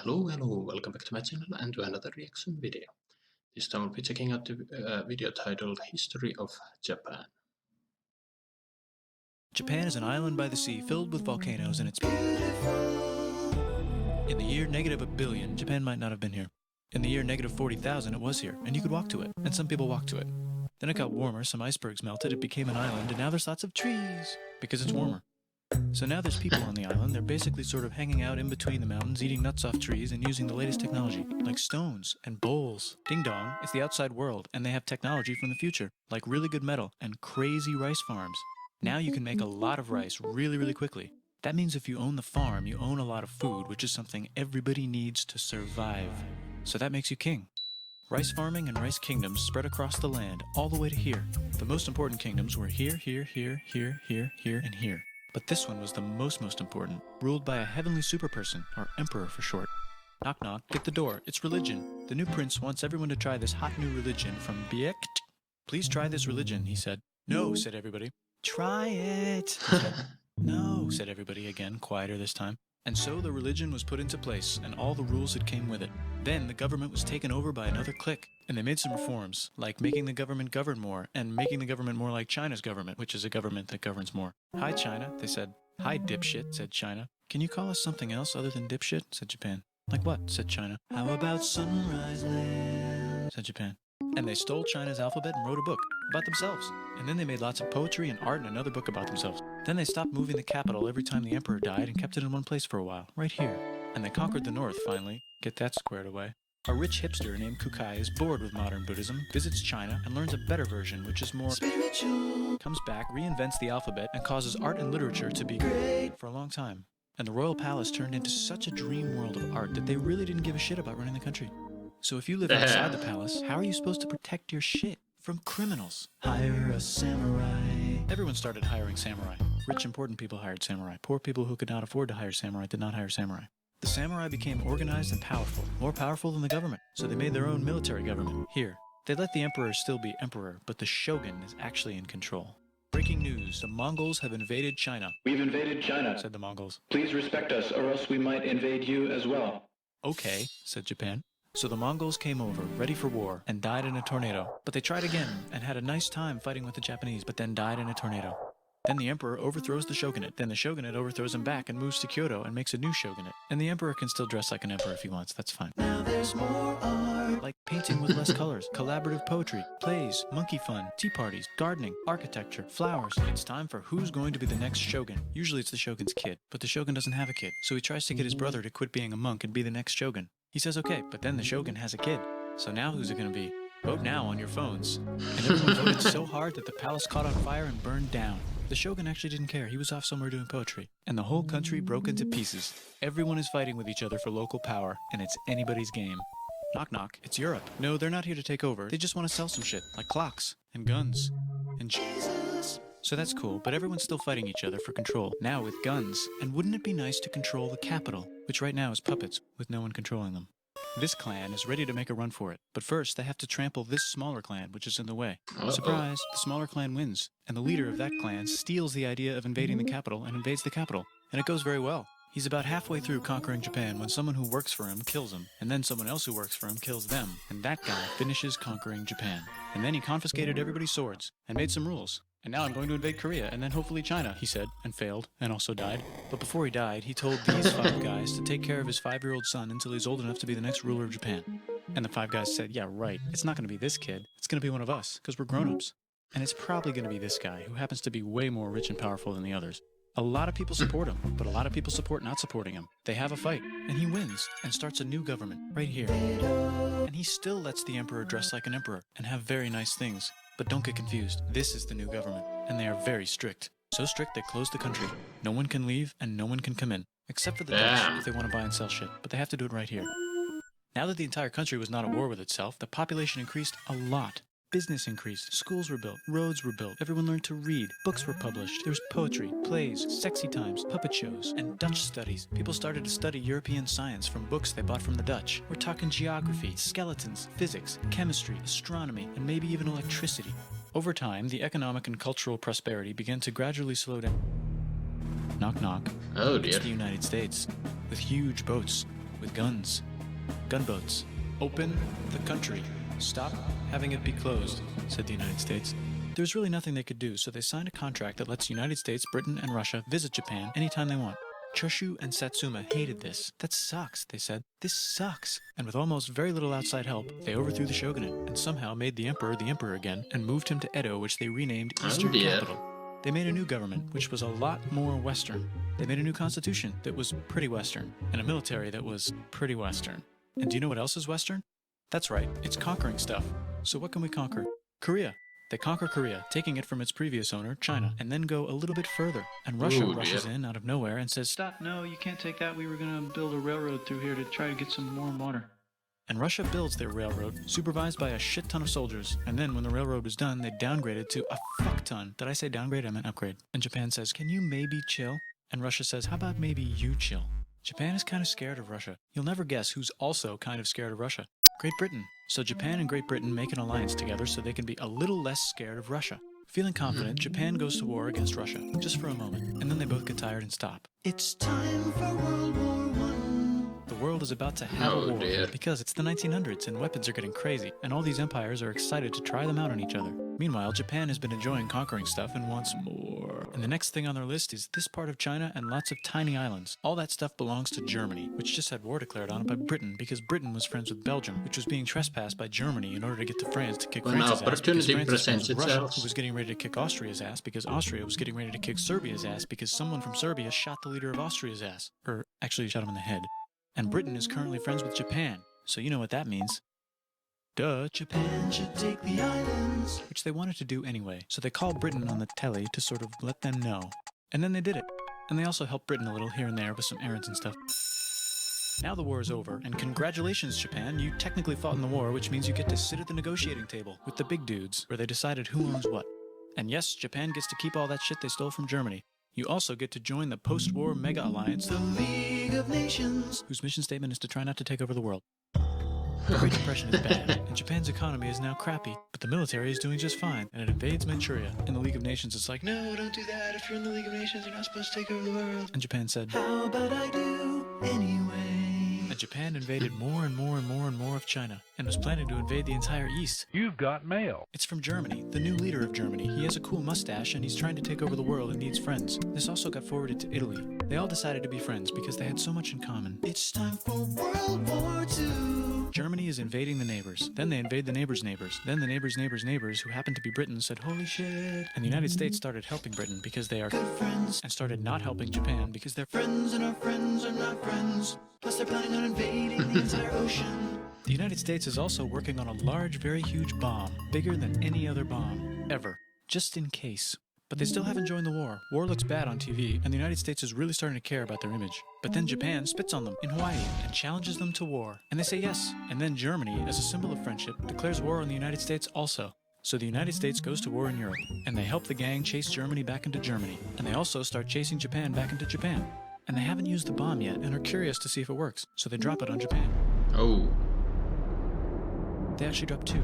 Hello, welcome back to my channel and to another reaction video. This time we'll be checking out the video titled History of Japan. Japan is an island by the sea filled with volcanoes and it's beautiful. In the year -1 billion, Japan might not have been here. In the year -40,000, it was here, and you could walk to it, and some people walked to it. Then it got warmer, some icebergs melted, it became an island, and now there's lots of trees, because it's warmer. So now there's people on the island, they're basically sort of hanging out in between the mountains, eating nuts off trees, and using the latest technology, like stones and bowls. Ding dong, it's the outside world, and they have technology from the future, like really good metal and crazy rice farms. Now you can make a lot of rice really quickly. That means if you own the farm, you own a lot of food, which is something everybody needs to survive. So that makes you king. Rice farming and rice kingdoms spread across the land, all the way to here. The most important kingdoms were here, and here. But this one was the most important, ruled by a heavenly superperson, or emperor for short. Knock knock, get the door, it's religion. The new prince wants everyone to try this hot new religion from Biekt. Please try this religion, he said. No, said everybody. Try it, he said. No, said everybody again, quieter this time. And so the religion was put into place, and all the rules that came with it. Then the government was taken over by another clique, and they made some reforms, like making the government govern more, and making the government more like China's government, which is a government that governs more. Hi, China, they said. Hi, dipshit, said China. Can you call us something else other than dipshit, said Japan. Like what, said China. How about Sunrise Land, said Japan. And they stole China's alphabet and wrote a book about themselves. And then they made lots of poetry and art and another book about themselves. Then they stopped moving the capital every time the emperor died and kept it in one place for a while, right here. And they conquered the north, finally. Get that squared away. A rich hipster named Kukai is bored with modern Buddhism, visits China, and learns a better version, which is more spiritual. Comes back, reinvents the alphabet, and causes art and literature to be great for a long time. And the royal palace turned into such a dream world of art that they really didn't give a shit about running the country. So if you live outside the palace, how are you supposed to protect your shit from criminals? Hire a samurai. Everyone started hiring samurai. Rich, important people hired samurai. Poor people who could not afford to hire samurai did not hire samurai. The samurai became organized and powerful, more powerful than the government. So they made their own military government. Here, they let the emperor still be emperor, but the shogun is actually in control. Breaking news, the Mongols have invaded China. We've invaded China, said the Mongols. Please respect us, or else we might invade you as well. Okay, said Japan. So the Mongols came over, ready for war, and died in a tornado. But they tried again, and had a nice time fighting with the Japanese, but then died in a tornado. Then the emperor overthrows the shogunate. Then the shogunate overthrows him back and moves to Kyoto and makes a new shogunate. And the emperor can still dress like an emperor if he wants, that's fine. Now there's more art. Like painting with less colors, collaborative poetry, plays, monkey fun, tea parties, gardening, architecture, flowers. It's time for who's going to be the next shogun. Usually it's the shogun's kid, but the shogun doesn't have a kid. So he tries to get his brother to quit being a monk and be the next shogun. He says okay, but then the shogun has a kid. So now who's it gonna be? Vote now on your phones. And everyone voted so hard that the palace caught on fire and burned down. The shogun actually didn't care. He was off somewhere doing poetry. And the whole country broke into pieces. Everyone is fighting with each other for local power, and it's anybody's game. Knock knock, it's Europe. No, they're not here to take over. They just want to sell some shit, like clocks, and guns, and Jesus. So that's cool, but everyone's still fighting each other for control, now with guns. And wouldn't it be nice to control the capital, which right now is puppets, with no one controlling them? This clan is ready to make a run for it, but first they have to trample this smaller clan, which is in the way. Surprise, the smaller clan wins, and the leader of that clan steals the idea of invading the capital and invades the capital, and it goes very well. He's about halfway through conquering Japan when someone who works for him kills him, and then someone else who works for him kills them, and that guy finishes conquering Japan. And then he confiscated everybody's swords, and made some rules. And now I'm going to invade Korea, and then hopefully China, he said, and failed, and also died. But before he died, he told these 5 guys to take care of his 5-year-old son until he's old enough to be the next ruler of Japan. And the 5 guys said, yeah, right, it's not going to be this kid, it's going to be one of us, because we're grown-ups. And it's probably going to be this guy, who happens to be way more rich and powerful than the others. A lot of people support him, but a lot of people support not supporting him. They have a fight, and he wins, and starts a new government, right here. And he still lets the emperor dress like an emperor, and have very nice things. But don't get confused, this is the new government, and they are very strict. So strict they closed the country. No one can leave, and no one can come in. Except for the Dutch, if they want to buy and sell shit, but they have to do it right here. Now that the entire country was not at war with itself, the population increased a lot. Business increased, schools were built, roads were built, everyone learned to read, books were published, there was poetry, plays, sexy times, puppet shows, and Dutch studies. People started to study European science from books they bought from the Dutch. We're talking geography, skeletons, physics, chemistry, astronomy, and maybe even electricity. Over time, the economic and cultural prosperity began to gradually slow down. Knock knock. Oh dear. It's the United States, with huge boats, with guns. Gunboats. Open the country. Stop having it be closed, said the United States. There was really nothing they could do, so they signed a contract that lets the United States, Britain, and Russia visit Japan anytime they want. Choshu and Satsuma hated this. That sucks, they said. This sucks. And with almost very little outside help, they overthrew the shogunate and somehow made the emperor again and moved him to Edo, which they renamed Eastern Capital. They made a new government, which was a lot more Western. They made a new constitution that was pretty Western, and a military that was pretty Western. And do you know what else is Western? That's right, it's conquering stuff. So what can we conquer? Korea. They conquer Korea, taking it from its previous owner, China, and then go a little bit further. And Russia rushes in out of nowhere and says, "Stop, no, you can't take that. We were going to build a railroad through here to try to get some warm water." And Russia builds their railroad, supervised by a shit ton of soldiers. And then when the railroad was done, they downgraded to a fuck ton. Did I say downgrade? I meant upgrade. And Japan says, "Can you maybe chill?" And Russia says, "How about maybe you chill?" Japan is kind of scared of Russia. You'll never guess who's also kind of scared of Russia. Great Britain. So Japan and Great Britain make an alliance together so they can be a little less scared of Russia. Feeling confident, Japan goes to war against Russia, just for a moment, and then they both get tired and stop. It's time for World War I. The world is about to have a war because it's the 1900s and weapons are getting crazy, and all these empires are excited to try them out on each other. Meanwhile, Japan has been enjoying conquering stuff and wants more. And the next thing on their list is this part of China and lots of tiny islands. All that stuff belongs to Germany, which just had war declared on it by Britain because Britain was friends with Belgium, which was being trespassed by Germany in order to get to France to kick France's ass because France was friends with Russia, who was getting ready to kick Austria's ass because Austria was getting ready to kick Serbia's ass because someone from Serbia shot the leader of Austria's ass. Or actually shot him in the head. And Britain is currently friends with Japan, so you know what that means. Duh, Japan should take the islands. Which they wanted to do anyway, so they called Britain on the telly to sort of let them know. And then they did it. And they also helped Britain a little here and there with some errands and stuff. Now the war is over, and congratulations, Japan, you technically fought in the war, which means you get to sit at the negotiating table with the big dudes, where they decided who owns what. And yes, Japan gets to keep all that shit they stole from Germany. You also get to join the post-war mega alliance, the League of Nations, whose mission statement is to try not to take over the world. The Great Depression is bad, and Japan's economy is now crappy, but the military is doing just fine, and it invades Manchuria. In the League of Nations, it's like, no, don't do that. If you're in the League of Nations, you're not supposed to take over the world. And Japan said, how about I do anyway? And Japan invaded more and more and more and more of China, and was planning to invade the entire East. You've got mail. It's from Germany, the new leader of Germany. He has a cool mustache, and he's trying to take over the world and needs friends. This also got forwarded to Italy. They all decided to be friends because they had so much in common. It's time for World War II. Germany is invading the neighbors. Then they invade the neighbors' neighbors. Then the neighbors' neighbors' neighbors, who happened to be Britain, said, holy shit. And the United States started helping Britain because they are good friends, and started not helping Japan because they're friends and our friends are not friends. Plus they're planning on invading the entire ocean. The United States is also working on a large, very huge bomb, bigger than any other bomb, ever, just in case. But they still haven't joined the war. War looks bad on TV, and the United States is really starting to care about their image. But then Japan spits on them in Hawaii and challenges them to war. And they say yes. And then Germany, as a symbol of friendship, declares war on the United States also. So the United States goes to war in Europe, and they help the gang chase Germany back into Germany. And they also start chasing Japan back into Japan. And they haven't used the bomb yet, and are curious to see if it works. So they drop it on Japan. Oh. They actually drop two.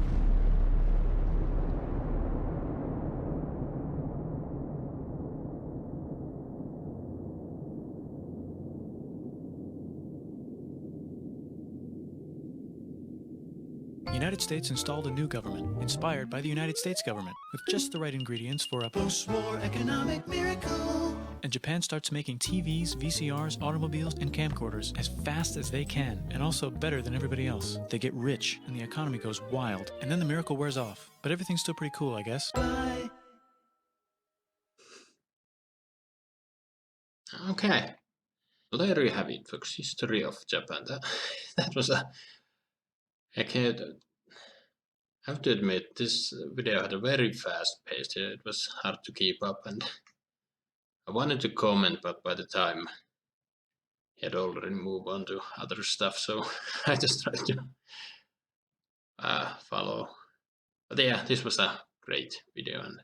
The United States installed a new government, inspired by the United States government, with just the right ingredients for a post-war economic miracle. And Japan starts making TVs, VCRs, automobiles, and camcorders as fast as they can, and also better than everybody else. They get rich, and the economy goes wild, and then the miracle wears off. But everything's still pretty cool, I guess. Bye. Okay. Well, there you have it, folks. History of Japan. That was a... I have to admit, this video had a very fast pace. It was hard to keep up, and I wanted to comment, but by the time he had already moved on to other stuff, so I just tried to follow. But yeah, this was a great video, and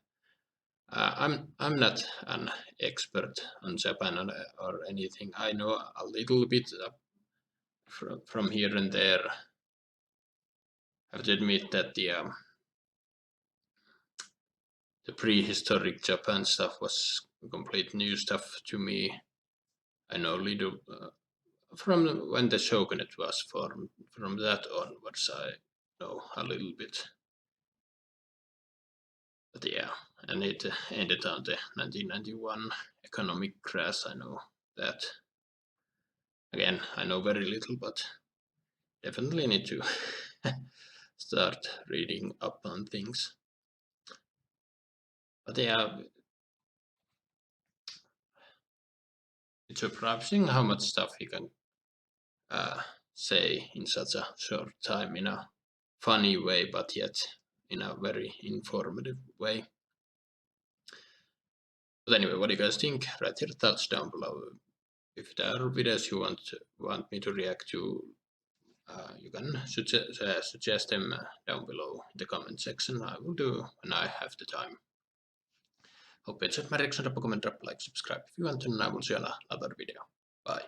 I'm not an expert on Japan or anything. I know a little bit from here and there. I have to admit that the prehistoric Japan stuff was complete new stuff to me. I know little from when the shogunate was formed, from that onwards, I know a little bit. But yeah, and it ended on the 1991 economic crash. I know that. Again, I know very little, but definitely need to start reading up on things. But yeah, it's surprising how much stuff he can say in such a short time in a funny way, but yet in a very informative way. But anyway, what do you guys think? Write your thoughts down below. If there are videos you want me to react to, you can suggest them down below in the comment section. I will do when I have the time. Hope you enjoyed my reaction. Drop a comment, drop a like, subscribe if you want to, and I will see you on another video. Bye.